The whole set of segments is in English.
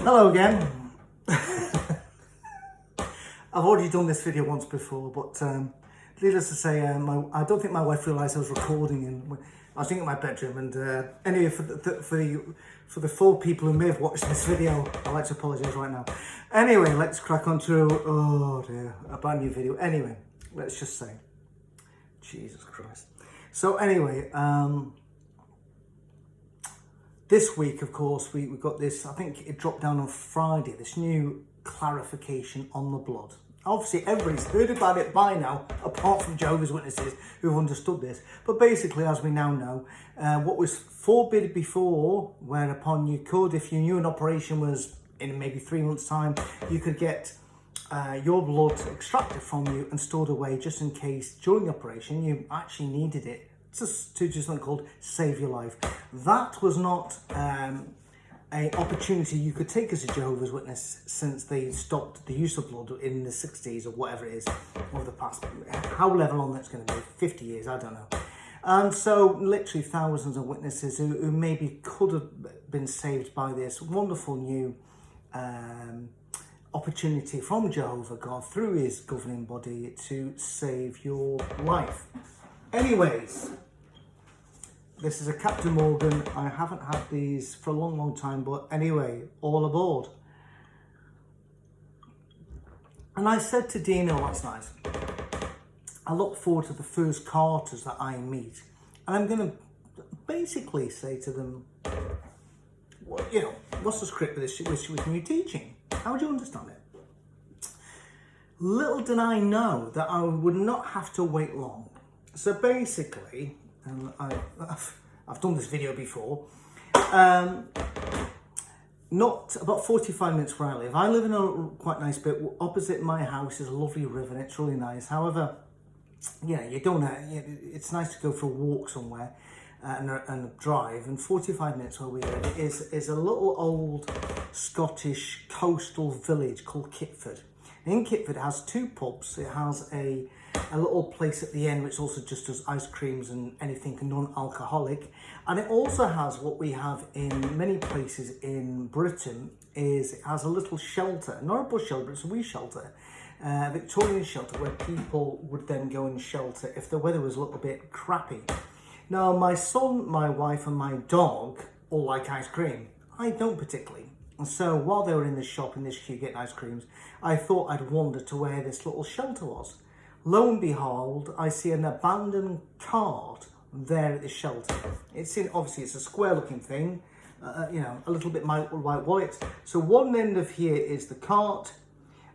Hello again. I've already done this video once before, but needless to say, I don't think my wife realised I was recording, and I was in my bedroom. And anyway, for the 4 people who may have watched this video, I'd like to apologise right now. Anyway, let's crack on to a brand new video. Anyway, let's just say, Jesus Christ. So anyway, this week, of course, we got this, I think it dropped down on Friday, this new clarification on the blood. Obviously, everybody's heard about it by now, apart from Jehovah's Witnesses who've understood this. But basically, as we now know, what was forbidden before, whereupon you could, if you knew an operation was in maybe 3 months' time, you could get your blood extracted from you and stored away just in case during the operation you actually needed it to do something called save your life. That was not an opportunity you could take as a Jehovah's Witness since they stopped the use of blood in the 60s or whatever it is of the past. However long that's going to be, 50 years, I don't know. And so literally thousands of witnesses who maybe could have been saved by this wonderful new opportunity from Jehovah God through his governing body to save your life. Anyways, this is a Captain Morgan. I haven't had these for a long time, but anyway, all aboard. And I said to Dino last night, I look forward to the first Carters that I meet, and I'm going to basically say to them, well, you know, what's the script of this with new teaching? How would you understand it? Little did I know that I would not have to wait long. So basically, and I've done this video before, not about 45 minutes where I live. I live in a quite nice bit. Opposite my house is a lovely river and it's really nice. However, yeah, it's nice to go for a walk somewhere and a drive. And 45 minutes where we live is a little old Scottish coastal village called Kitford. In Kitford, it has 2 pubs. It has a little place at the end which also just does ice creams and anything non-alcoholic, and it also has what we have in many places in Britain. Is it has a little shelter, not a bush shelter, but it's a wee shelter, Victorian shelter, where people would then go and shelter if the weather was a little bit crappy. Now, my son, my wife and my dog all like ice cream. I don't particularly. And so while they were in the shop in this queue getting ice creams, I thought I'd wander to where this little shelter was. Lo and behold, I see an abandoned cart there at the shelter. Obviously it's a square looking thing, you know, a little bit white wallet. So one end of here is the cart,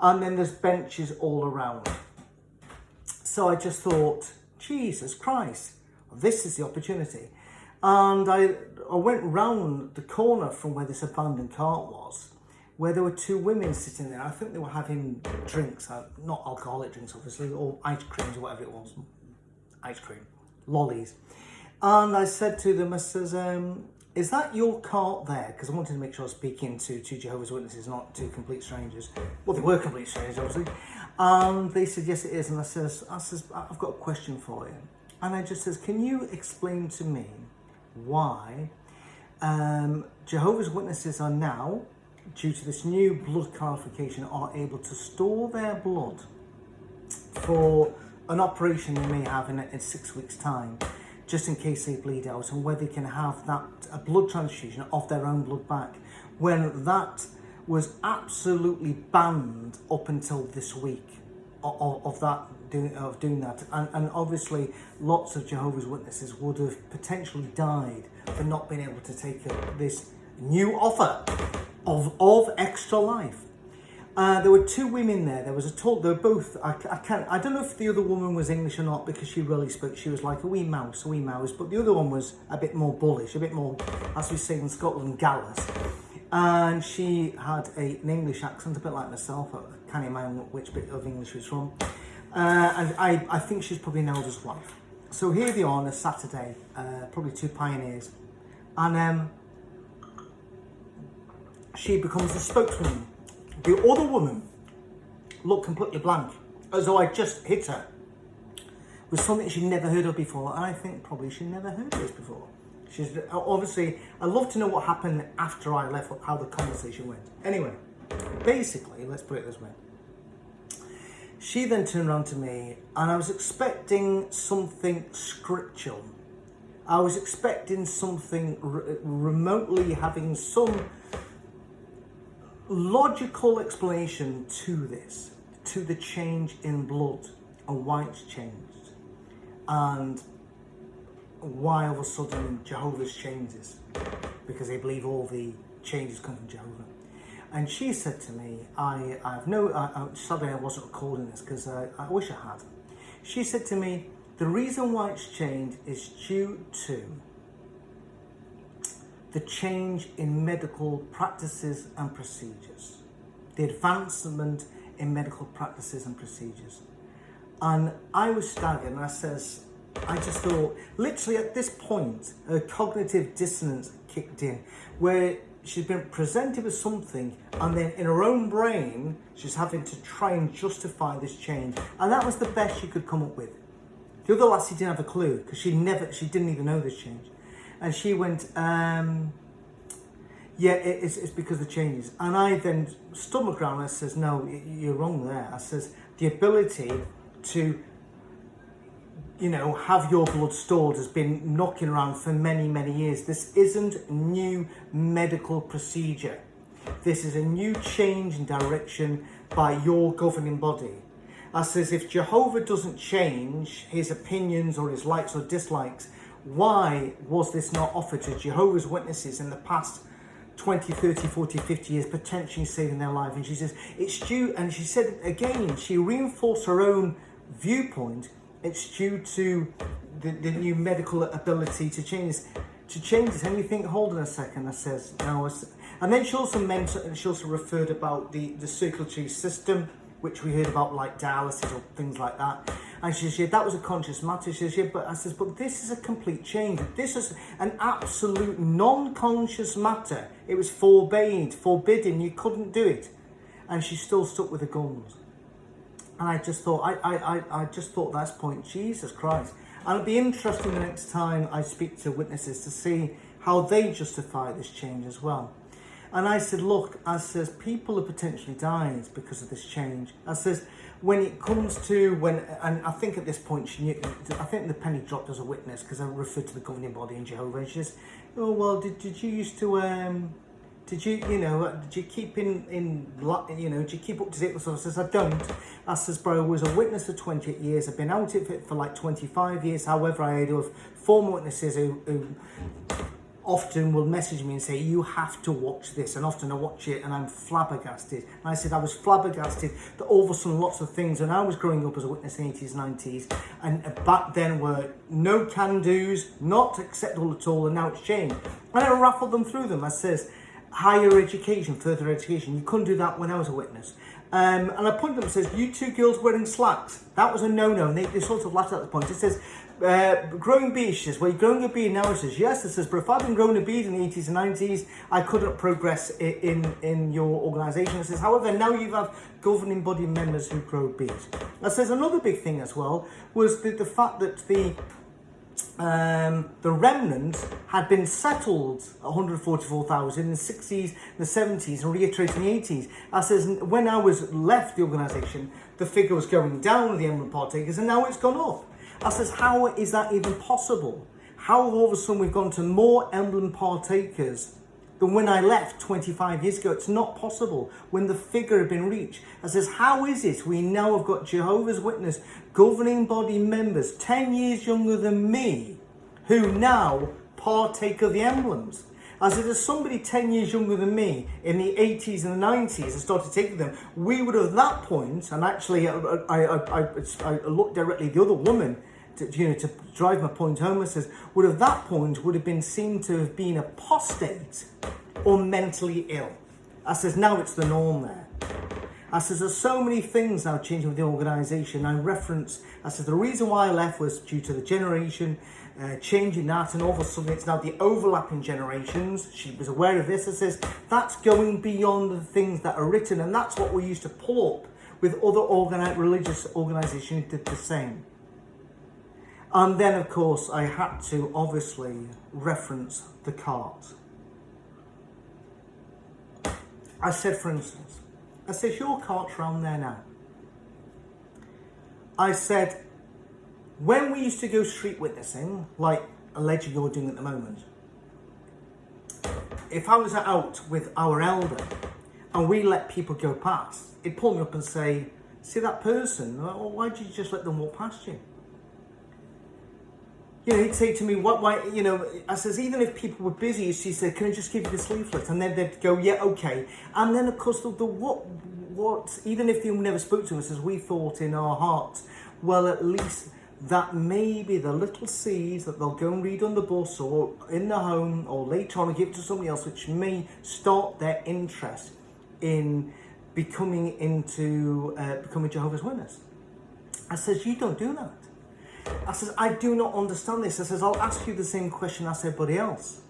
and then there's benches all around. So I just thought, Jesus Christ, this is the opportunity. And I went round the corner from where this abandoned cart was, where there were 2 women sitting there. I think they were having drinks, not alcoholic drinks obviously, or ice creams or whatever it was. Ice cream, lollies. And I said to them, I says, is that your cart there? Because I wanted to make sure I was speaking to 2 Jehovah's Witnesses, not 2 complete strangers. Well, they were complete strangers, obviously. And they said, yes, it is. And I says, I've got a question for you. And I just says, can you explain to me why Jehovah's Witnesses are now, due to this new blood clarification, are able to store their blood for an operation they may have in 6 weeks' time, just in case they bleed out, and where they can have a blood transfusion of their own blood back, when that was absolutely banned up until this week of doing that. And obviously lots of Jehovah's Witnesses would have potentially died for not being able to take this new offer of extra life. There were 2 women there. There was a tall. They were both. I don't know if the other woman was English or not, because she really spoke. She was like a wee mouse. But the other one was a bit more bullish, a bit more, as we say in Scotland, gallus. And she had an English accent, a bit like myself. I can't imagine which bit of English she was from. And I think she's probably an elder's wife. So here they are on a Saturday, probably 2 pioneers, and she becomes the spokeswoman. The other woman looked completely blank, as though I just hit her with something she'd never heard of before. And I think probably she'd never heard of this before. She's obviously, I'd love to know what happened after I left, how the conversation went. Anyway, basically, let's put it this way. She then turned around to me, and I was expecting something scriptural. I was expecting something remotely having some logical explanation to this, to the change in blood and why it's changed, and why all of a sudden Jehovah's changes, because they believe all the changes come from Jehovah. And she said to me, sadly I wasn't recording this because I wish I had. She said to me, the reason why it's changed is due to the change in medical practices and procedures, the advancement in medical practices and procedures. And I was staggered, and I just thought, literally at this point, a cognitive dissonance kicked in, where she's been presented with something, and then in her own brain, she's having to try and justify this change. And that was the best she could come up with. The other lassie didn't have a clue, because she didn't even know this change. And she went, yeah, it's because of the changes. And I then stood my ground and I says, no, you're wrong there. I says, the ability to, have your blood stored has been knocking around for many, many years. This isn't new medical procedure. This is a new change in direction by your governing body. I says, if Jehovah doesn't change his opinions or his likes or dislikes, why was this not offered to Jehovah's Witnesses in the past 20, 30, 40, 50 years, potentially saving their life? And she says, it's due, and she said again, she reinforced her own viewpoint, it's due to the new medical ability to change this. And you think, hold on a second, I says, no. And then she also referred about the circulatory system, which we heard about, like dialysis or things like that. And she says, yeah, that was a conscious matter. She says, yeah, but this is a complete change. This is an absolute non-conscious matter. It was forbidden, you couldn't do it. And she still stuck with the guns. And I just thought, I just thought at that point, Jesus Christ. And it'll be interesting the next time I speak to witnesses to see how they justify this change as well. And I said, look, people have potentially died because of this change. I says, when it comes to, and I think at this point, she knew, I think the penny dropped as a witness, because I referred to the governing body in Jehovah, and she says, oh, well, did you used to, did you keep do you keep up to date with stuff? I says, I don't. I says, bro, I was a witness for 28 years. I've been out of it for like 25 years. However, I had former witnesses who often will message me and say, you have to watch this. And often I watch it and I'm flabbergasted. And I said, I was flabbergasted that all of a sudden lots of things, when I was growing up as a witness in the 80s, 90s, and back then were no can-dos, not acceptable at all, and now it's changed. And I raffled them through them. I says, higher education, further education, you couldn't do that when I was a witness. And I pointed them and says, you two girls wearing slacks, that was a no-no. And they sort of laughed at the point. It says, growing beard, she says, well, you're growing a beard now? It says, yes. It says, but if I'd been growing a beard in the 80s and 90s, I couldn't progress in your organisation. It says, however, now you have governing body members who grow beards. It says, another big thing as well was the fact that the remnant had been settled 144,000 in the 60s, the 70s, and reiterated in the 80s. I says, when I was left the organisation, the figure was going down with the emblem partakers, and now it's gone up. I says, how is that even possible? How all of a sudden we've gone to more emblem partakers than when I left 25 years ago? It's not possible when the figure had been reached. I says, how is it we now have got Jehovah's Witness governing body members 10 years younger than me who now partake of the emblems? I said, as somebody 10 years younger than me in the 80s and the 90s and started taking them, we would have at that point, and actually I looked directly at the other woman to drive my point home. I says, would at that point would have been seen to have been apostate or mentally ill. I says, now it's the norm there. I says, there's so many things now changing with the organisation. I said, the reason why I left was due to the generation, changing that, and all of a sudden it's now the overlapping generations. She was aware of this. I says, that's going beyond the things that are written, and that's what we used to pull up with other religious organisations who did the same. And then, of course, I had to obviously reference the cart. I said, for instance, I said, your cart's round there now. I said, when we used to go street witnessing, like allegedly you're doing at the moment, if I was out with our elder and we let people go past, he'd pull me up and say, see that person? Well, why did you just let them walk past you? You know, he'd say to me, why, you know, I says, even if people were busy, she said, can I just give you this leaflet? And then they'd go, yeah, okay. And then, of course, even if they never spoke to us, as we thought in our hearts, well, at least that may be the little seeds that they'll go and read on the bus or in the home or later on and give it to somebody else, which may start their interest in becoming Jehovah's Witness. I says, you don't do that. I says, I do not understand this. I says, I'll ask you the same question as everybody else.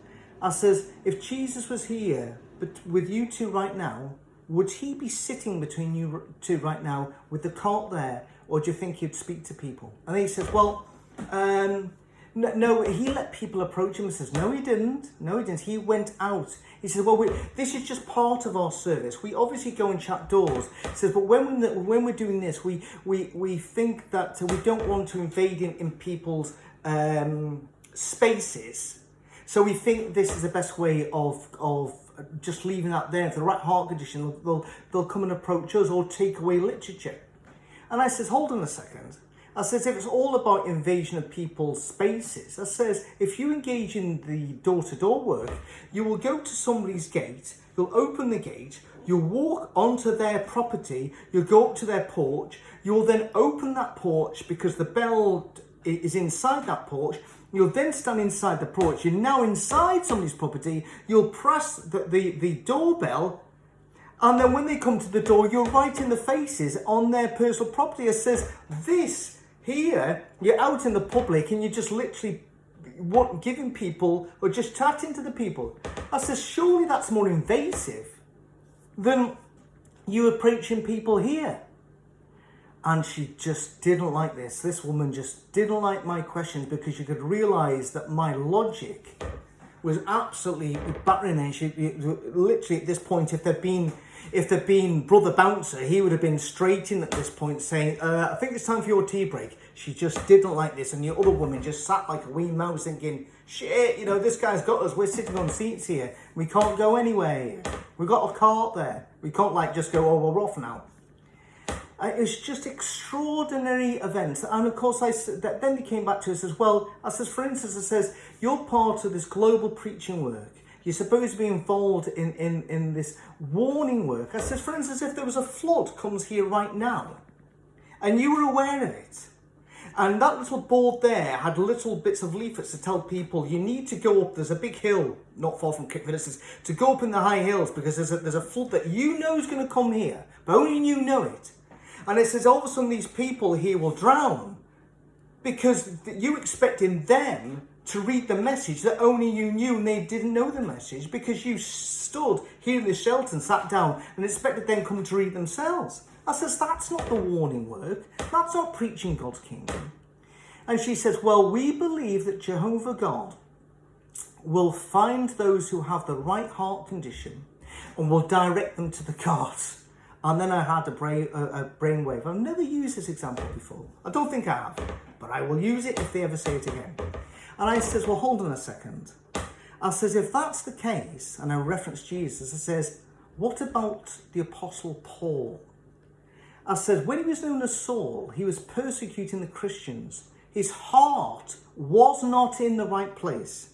I says, if Jesus was here with you two right now, would he be sitting between you two right now with the cart there, or do you think he'd speak to people? And he says, well, no, he let people approach him and says, no, he didn't. No, he didn't. He went out. He says, well, this is just part of our service. We obviously go and shut doors. He says, but when we're doing this, we think that we don't want to invade in people's spaces. So we think this is the best way of just leaving that there. If the right heart condition, they'll come and approach us or take away literature. And I says, hold on a second. I says, if it's all about invasion of people's spaces, I says, if you engage in the door-to-door work, you will go to somebody's gate, you'll open the gate, you'll walk onto their property, you'll go up to their porch, you'll then open that porch because the bell is inside that porch, you'll then stand inside the porch, you're now inside somebody's property, you'll press the doorbell, and then when they come to the door, you're right in the faces on their personal property. It says, this here, you're out in the public and you're just literally giving people or just chatting to the people. I says, surely that's more invasive than you approaching people here. And she just didn't like this. This woman just didn't like my questions because you could realise that my logic was absolutely battering her. She literally at this point, if there'd been Brother Bouncer, he would have been straight in at this point saying, I think it's time for your tea break. She just didn't like this. And the other woman just sat like a wee mouse thinking, shit, you know, this guy's got us. We're sitting on seats here. We can't go anywhere. We've got a cart there. We can't like just go, oh, we're off now. It's just extraordinary events. And of course, then he came back to us as well. I says, for instance, I says, you're part of this global preaching work. You're supposed to be involved in this warning work. I says, for instance, if there was a flood comes here right now, and you were aware of it, and that little board there had little bits of leaflets to tell people you need to go up, there's a big hill, not far from Kickford, to go up in the high hills because there's a flood that you know is going to come here, but only you know it. And it says, all of a sudden these people here will drown because you expecting them to read the message that only you knew and they didn't know the message because you stood here in the shelter and sat down and expected them come to read themselves. I says, that's not the warning work. That's not preaching God's kingdom. And she says, well, we believe that Jehovah God will find those who have the right heart condition and will direct them to the cart. And then I had a brainwave. I've never used this example before. I don't think I have, but I will use it if they ever say it again. And I says, well, hold on a second. I says, if that's the case, and I reference Jesus, I says, what about the Apostle Paul? I said, when he was known as Saul, he was persecuting the Christians. His heart was not in the right place.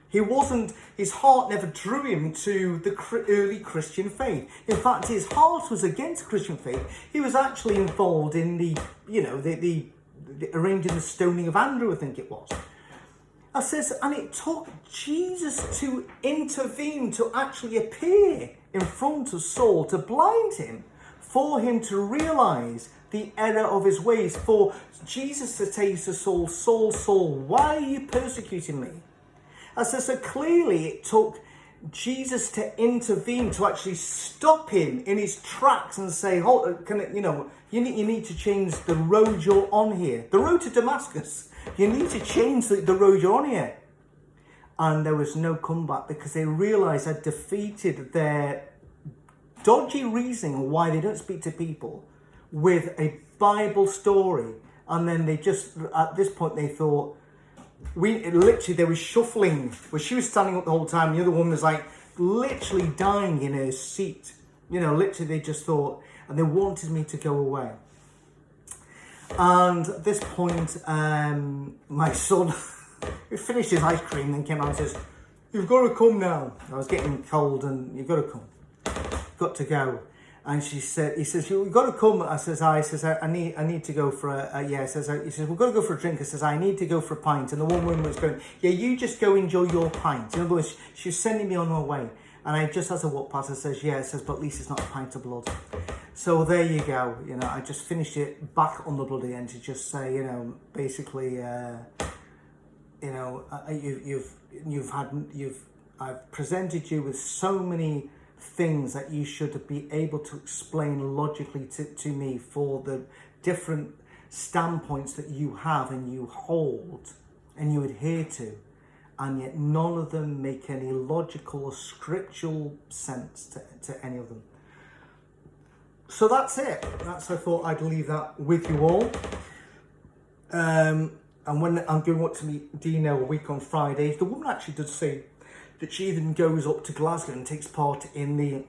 His heart never drew him to the early Christian faith. In fact, his heart was against Christian faith. He was actually involved in the arranging the stoning of Andrew, I think it was. I says, and it took Jesus to intervene, to actually appear in front of Saul, to blind him, for him to realise the error of his ways, for Jesus to say to Saul, Saul, Saul, why are you persecuting me? I says, so clearly it took Jesus to intervene, to actually stop him in his tracks and say, hold, you need to change the road you're on here. The road to Damascus You need to change the road you're on here. And there was no comeback because they realised I'd defeated their dodgy reasoning on why they don't speak to people with a Bible story. And then they just, at this point, they thought, they were shuffling. Well, she was standing up the whole time. The other woman was like literally dying in her seat. You know, literally they just thought, and they wanted me to go away. And at this point, my son, he finished his ice cream and came out and says, "You've got to come now." I was getting cold and "You've got to come. Got to go." And he says, "You've got to come." I says, I need to go for yeah. He says, "We've got to go for a drink." I says, "I need to go for a pint." And the one woman was going, "Yeah, you just go enjoy your pint." In other words, she was sending me on her way. And I just, as I walked past, I says, "Yeah," it says, "but at least it's not a pint of blood." So there you go. You know, I just finished it back on the bloody end to just say, you know, basically, you know, I've presented you with so many things that you should be able to explain logically to me for the different standpoints that you have and you hold and you adhere to, and yet none of them make any logical or scriptural sense to any of them. So that's it. I thought I'd leave that with you all. And when I'm going up to meet Dino a week on Friday, the woman actually does say that she even goes up to Glasgow and takes part in the,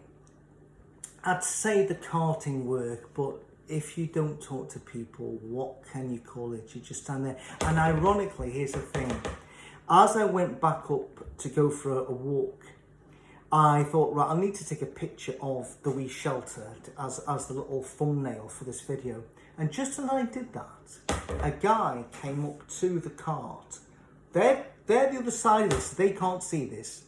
I'd say the karting work, but if you don't talk to people, what can you call it? You just stand there. And ironically, here's the thing. As I went back up to go for a walk, I thought, right, I need to take a picture of the wee shelter as the little thumbnail for this video. And just as I did that, a guy came up to the cart. They're the other side of this, they can't see this.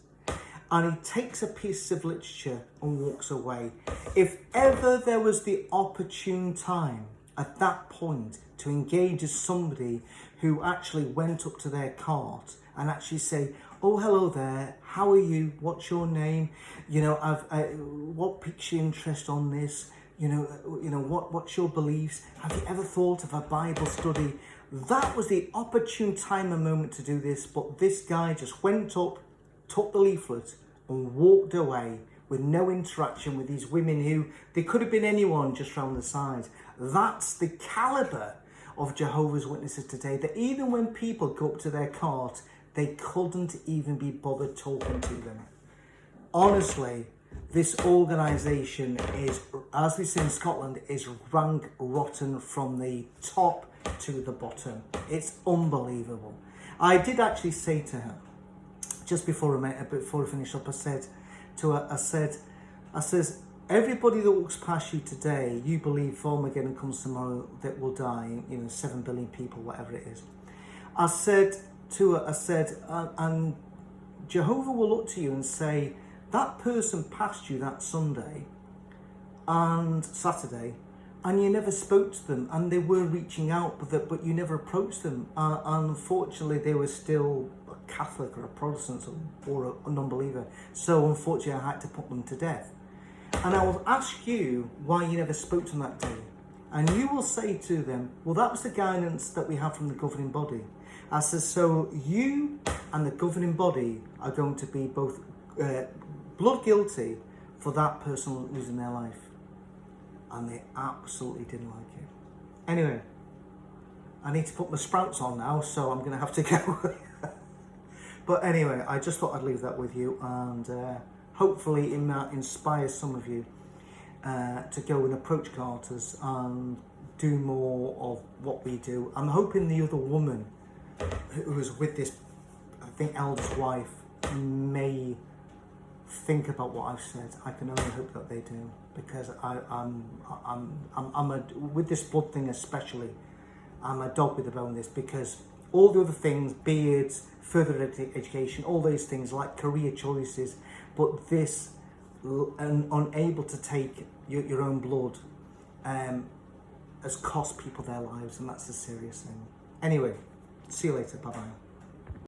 And he takes a piece of literature and walks away. If ever there was the opportune time at that point to engage as somebody who actually went up to their cart and actually say, "Oh, hello there, how are you? What's your name? You know, what piques your interest on this? You know, what's your beliefs? Have you ever thought of a Bible study?" That was the opportune time and moment to do this, but this guy just went up, took the leaflet and walked away with no interaction with these women who, they could have been anyone just round the side. That's the calibre of Jehovah's Witnesses today, that even when people go up to their cart, they couldn't even be bothered talking to them. Honestly, this organisation is, as we say in Scotland, is rank rotten from the top to the bottom. It's unbelievable. I did actually say to her, just before I finished up, I said to her, I says, everybody that walks past you today, you believe Armageddon comes tomorrow, that will die, 7 billion people, whatever it is. I said to her, and Jehovah will look to you and say, that person passed you that Sunday and Saturday, and you never spoke to them, and they were reaching out, but you never approached them. And unfortunately, they were still a Catholic or a Protestant or a non-believer. So unfortunately, I had to put them to death. And I will ask you why you never spoke to them that day. And you will say to them, well, that was the guidance that we have from the governing body. I said, so you and the governing body are going to be both blood guilty for that person losing their life. And they absolutely didn't like it. Anyway, I need to put my sprouts on now, so I'm going to have to go. But anyway, I just thought I'd leave that with you, and hopefully it might inspire some of you to go and approach Carters and do more of what we do. I'm hoping the other woman who was with this, I think, eldest wife may think about what I've said. I can only hope that they do, because I'm with this blood thing especially, I'm a dog with a bone. This, because all the other things, beards, further education, all those things like career choices, but this, and unable to take your own blood, has cost people their lives, and that's a serious thing. Anyway, see you later. Bye bye.